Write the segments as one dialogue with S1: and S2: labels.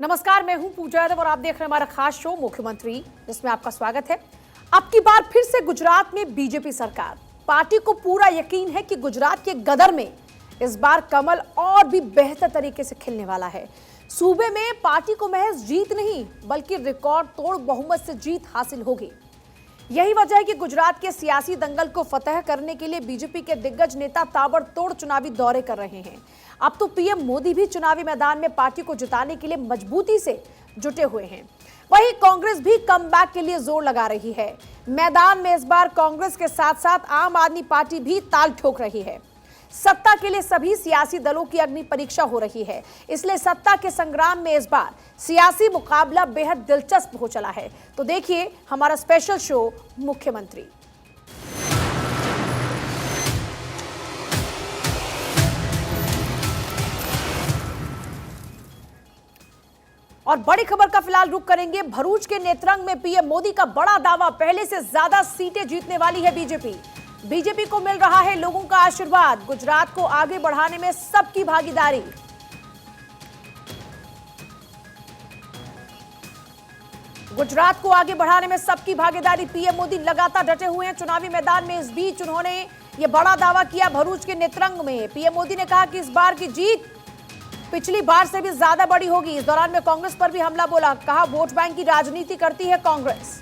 S1: नमस्कार, मैं हूं पूजा यादव और आप देख रहे हैं हमारा खास शो मुख्यमंत्री, जिसमें आपका स्वागत है। अब की बार फिर से गुजरात में बीजेपी सरकार। पार्टी को पूरा यकीन है कि गुजरात के गदर में इस बार कमल और भी बेहतर तरीके से खिलने वाला है। सूबे में पार्टी को महज जीत नहीं बल्कि रिकॉर्ड तोड़ बहुमत से जीत हासिल होगी। यही वजह है कि गुजरात के सियासी दंगल को फतह करने के लिए बीजेपी के दिग्गज नेता ताबड़तोड़ चुनावी दौरे कर रहे हैं। अब तो पीएम मोदी भी चुनावी मैदान में पार्टी को जिताने के लिए मजबूती से जुटे हुए हैं। वहीं कांग्रेस भी कमबैक के लिए जोर लगा रही है। मैदान में इस बार कांग्रेस के साथ साथ आम आदमी पार्टी भी ताल ठोक रही है। सत्ता के लिए सभी सियासी दलों की अग्नि परीक्षा हो रही है, इसलिए सत्ता के संग्राम में इस बार सियासी मुकाबला बेहद दिलचस्प हो चला है। तो देखिए हमारा स्पेशल शो मुख्यमंत्री। और बड़ी खबर का फिलहाल रुख करेंगे भरूच के नेत्रंग में पीएम मोदी का बड़ा दावा, पहले से ज्यादा सीटें जीतने वाली है बीजेपी। बीजेपी को मिल रहा है लोगों का आशीर्वाद, गुजरात को आगे बढ़ाने में सबकी भागीदारी। गुजरात को आगे बढ़ाने में सबकी भागीदारी, पीएम मोदी लगातार डटे हुए हैं चुनावी मैदान में। इस बीच उन्होंने यह बड़ा दावा किया भरूच के नेत्रंग में। पीएम मोदी ने कहा कि इस बार की जीत पिछली बार से भी ज्यादा बड़ी होगी। इस दौरान में कांग्रेस पर भी हमला बोला, कहा वोट बैंक की राजनीति करती है कांग्रेस।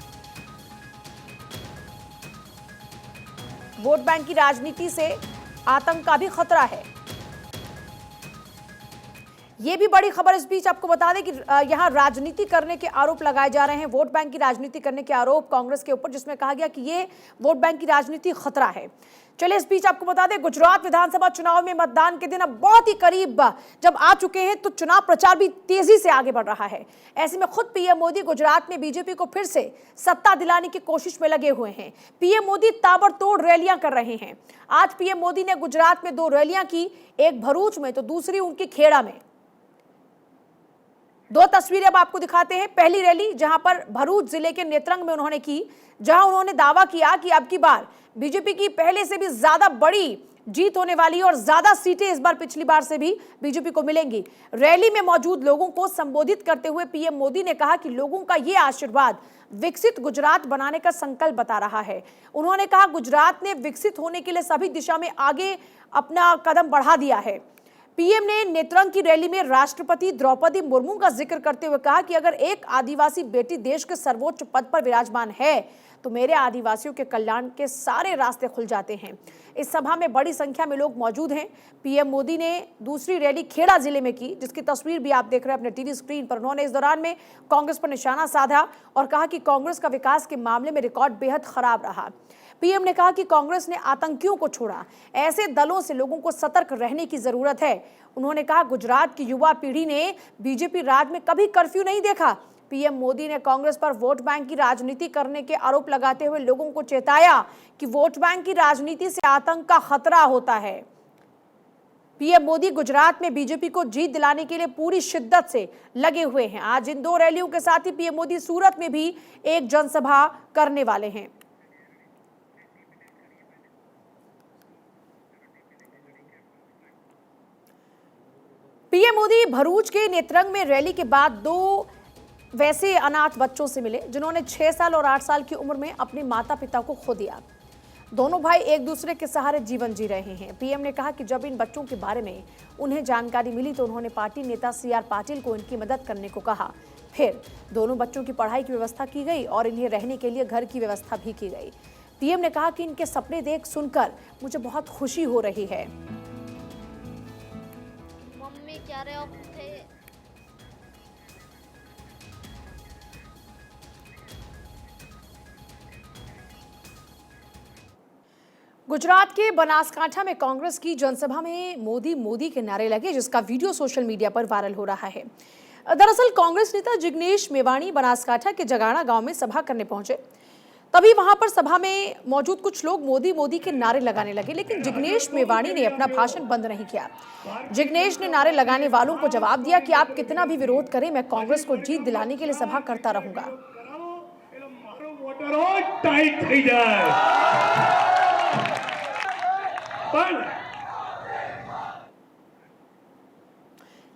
S1: वोट बैंक की राजनीति से आतंक का भी खतरा है। यह भी बड़ी खबर इस बीच आपको बता दें कि यहां राजनीति करने के आरोप लगाए जा रहे हैं, वोट बैंक की राजनीति करने के आरोप कांग्रेस के ऊपर, जिसमें कहा गया कि यह वोट बैंक की राजनीति खतरा है। चलिए इस बीच आपको बता दें गुजरात विधानसभा चुनाव में मतदान के दिन अब बहुत ही करीब जब आ चुके हैं, तो चुनाव प्रचार भी तेजी से आगे बढ़ रहा है। ऐसे में खुद पीएम मोदी गुजरात में बीजेपी को फिर से सत्ता दिलाने की कोशिश में लगे हुए हैं। पीएम मोदी ताबड़तोड़ रैलियां कर रहे हैं। आज पीएम मोदी ने गुजरात में 2 रैलियां की, एक भरूच में तो दूसरी उनकी खेड़ा में। 2 तस्वीरें अब आपको दिखाते हैं। पहली रैली जहां पर भरूच जिले के नेत्रंग में उन्होंने की, जहां उन्होंने दावा किया कि अब की बार बीजेपी की पहले से भी ज्यादा बड़ी जीत होने वाली है और ज्यादा सीटें इस बार पिछली बार से भी बीजेपी को मिलेंगी। रैली में मौजूद लोगों को संबोधित करते हुए पीएम मोदी ने कहा कि लोगों का ये आशीर्वाद विकसित गुजरात बनाने का संकल्प बता रहा है। उन्होंने कहा गुजरात ने विकसित होने के लिए सभी दिशा में आगे अपना कदम बढ़ा दिया है। पीएम ने नेत्रंग की रैली में राष्ट्रपति द्रौपदी मुर्मू का जिक्र करते हुए कहा कि अगर एक आदिवासी बेटी देश के सर्वोच्च पद पर विराजमान है तो मेरे आदिवासियों के कल्याण के सारे रास्ते खुल जाते हैं। इस सभा में बड़ी संख्या में लोग मौजूद हैं। पीएम मोदी ने दूसरी रैली खेड़ा जिले में की, जिसकी तस्वीर भी आप देख रहे हैं अपने टीवी स्क्रीन पर। उन्होंने इस दौरान में कांग्रेस पर निशाना साधा और कहा कि कांग्रेस का विकास के मामले में रिकॉर्ड बेहद खराब रहा। पीएम ने कहा कि कांग्रेस ने आतंकियों को छोड़ा, ऐसे दलों से लोगों को सतर्क रहने की जरूरत है। उन्होंने कहा गुजरात की युवा पीढ़ी ने बीजेपी राज में कभी कर्फ्यू नहीं देखा। पीएम मोदी ने कांग्रेस पर वोट बैंक की राजनीति करने के आरोप लगाते हुए लोगों को चेताया कि वोट बैंक की राजनीति से आतंक का खतरा होता है। पीएम मोदी गुजरात में बीजेपी को जीत दिलाने के लिए पूरी शिद्दत से लगे हुए हैं। आज इन 2 रैलियों के साथ ही पीएम मोदी सूरत में भी एक जनसभा करने वाले हैं। पीएम मोदी भरूच के नेत्रंग में रैली के बाद 2 वैसे अनाथ बच्चों से मिले जिन्होंने 6 साल और 8 साल की उम्र में अपने माता पिता को खो दिया। दोनों भाई एक दूसरे के सहारे जीवन जी रहे हैं। पीएम ने कहा कि जब इन बच्चों के बारे में उन्हें जानकारी मिली तो उन्होंने पार्टी नेता CR पाटिल को इनकी मदद करने को कहा। फिर दोनों बच्चों की पढ़ाई की व्यवस्था की गई और इन्हें रहने के लिए घर की व्यवस्था भी की गई। पीएम ने कहा कि इनके सपने देख सुनकर मुझे बहुत खुशी हो रही है।
S2: क्या रहे थे?
S1: गुजरात के बनासकांठा में कांग्रेस की जनसभा में मोदी मोदी के नारे लगे, जिसका वीडियो सोशल मीडिया पर वायरल हो रहा है। दरअसल कांग्रेस नेता जिग्नेश मेवाणी बनासकांठा के जगाड़ा गांव में सभा करने पहुंचे। तभी वहां पर सभा में मौजूद कुछ लोग मोदी मोदी के नारे लगाने लगे, लेकिन जिग्नेश मेवाणी ने अपना भाषण बंद नहीं किया। जिग्नेश ने नारे लगाने वालों को जवाब दिया कि आप कितना भी विरोध करें, मैं कांग्रेस को जीत दिलाने के लिए सभा करता रहूंगा।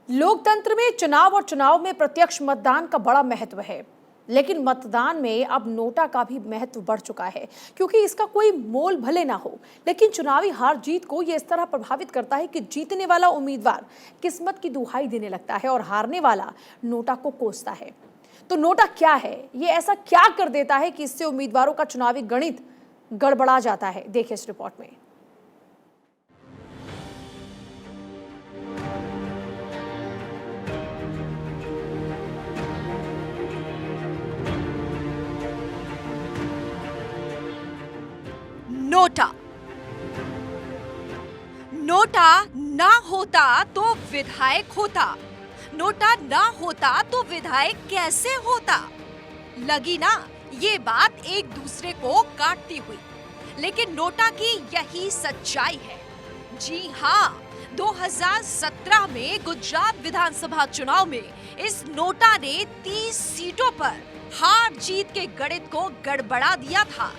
S1: लोकतंत्र में चुनाव और चुनाव में प्रत्यक्ष मतदान का बड़ा महत्व है, लेकिन मतदान में अब नोटा का भी महत्व बढ़ चुका है, क्योंकि इसका कोई मोल भले ना हो, लेकिन चुनावी हार जीत को यह इस तरह प्रभावित करता है कि जीतने वाला उम्मीदवार किस्मत की दुहाई देने लगता है और हारने वाला नोटा को कोसता है। तो नोटा क्या है, ये ऐसा क्या कर देता है कि इससे उम्मीदवारों का चुनावी गणित गड़बड़ा जाता है? देखिए इस रिपोर्ट में।
S3: नोटा। नोटा ना होता तो विधायक होता। नोटा ना होता तो विधायक कैसे होता? लगी ना ये बात एक दूसरे को काटती हुई, लेकिन नोटा की यही सच्चाई है। जी हाँ, 2017 में गुजरात विधानसभा चुनाव में इस नोटा ने 30 सीटों पर हार जीत के गणित को गड़बड़ा दिया था।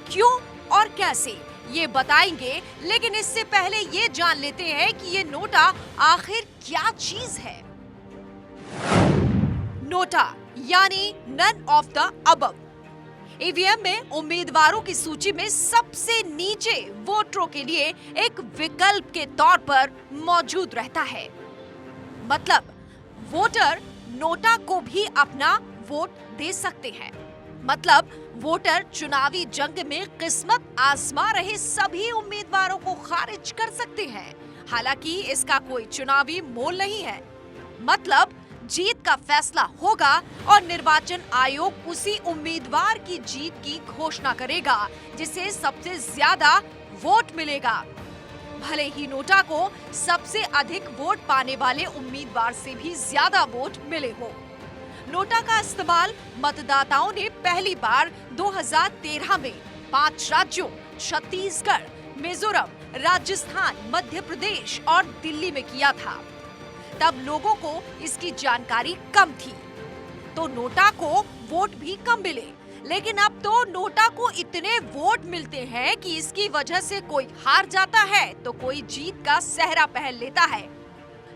S3: क्यों और कैसे ये बताएंगे, लेकिन इससे पहले ये जान लेते हैं कि ये नोटा आखिर क्या चीज है। नोटा यानी none of the above. EVM में उम्मीदवारों की सूची में सबसे नीचे वोटरों के लिए एक विकल्प के तौर पर मौजूद रहता है। मतलब वोटर नोटा को भी अपना वोट दे सकते हैं। मतलब वोटर चुनावी जंग में किस्मत आजमा रहे सभी उम्मीदवारों को खारिज कर सकते हैं, हालांकि इसका कोई चुनावी मोल नहीं है। मतलब जीत का फैसला होगा और निर्वाचन आयोग उसी उम्मीदवार की जीत की घोषणा करेगा जिसे सबसे ज्यादा वोट मिलेगा, भले ही नोटा को सबसे अधिक वोट पाने वाले उम्मीदवार से भी ज्यादा वोट मिले हो। नोटा का इस्तेमाल मतदाताओं ने पहली बार 2013 में 5 राज्यों छत्तीसगढ़, मिजोरम, राजस्थान, मध्य प्रदेश और दिल्ली में किया था। तब लोगों को इसकी जानकारी कम थी, तो नोटा को वोट भी कम मिले। लेकिन अब तो नोटा को इतने वोट मिलते हैं कि इसकी वजह से कोई हार जाता है तो कोई जीत का सेहरा पहन लेता है।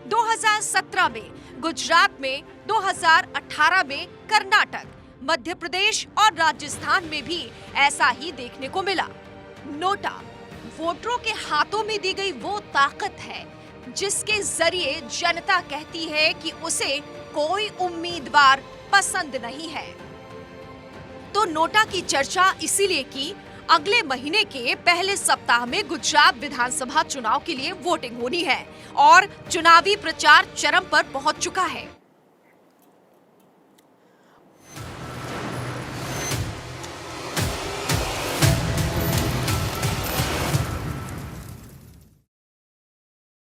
S3: 2017 में गुजरात में, 2018 में कर्नाटक, मध्य प्रदेश और राजस्थान में भी ऐसा ही देखने को मिला। नोटा वोटरों के हाथों में दी गई वो ताकत है जिसके जरिए जनता कहती है कि उसे कोई उम्मीदवार पसंद नहीं है। तो नोटा की चर्चा इसीलिए की, अगले महीने के पहले सप्ताह में गुजरात विधानसभा चुनाव के लिए वोटिंग होनी है और चुनावी प्रचार चरम पर पहुंच चुका है।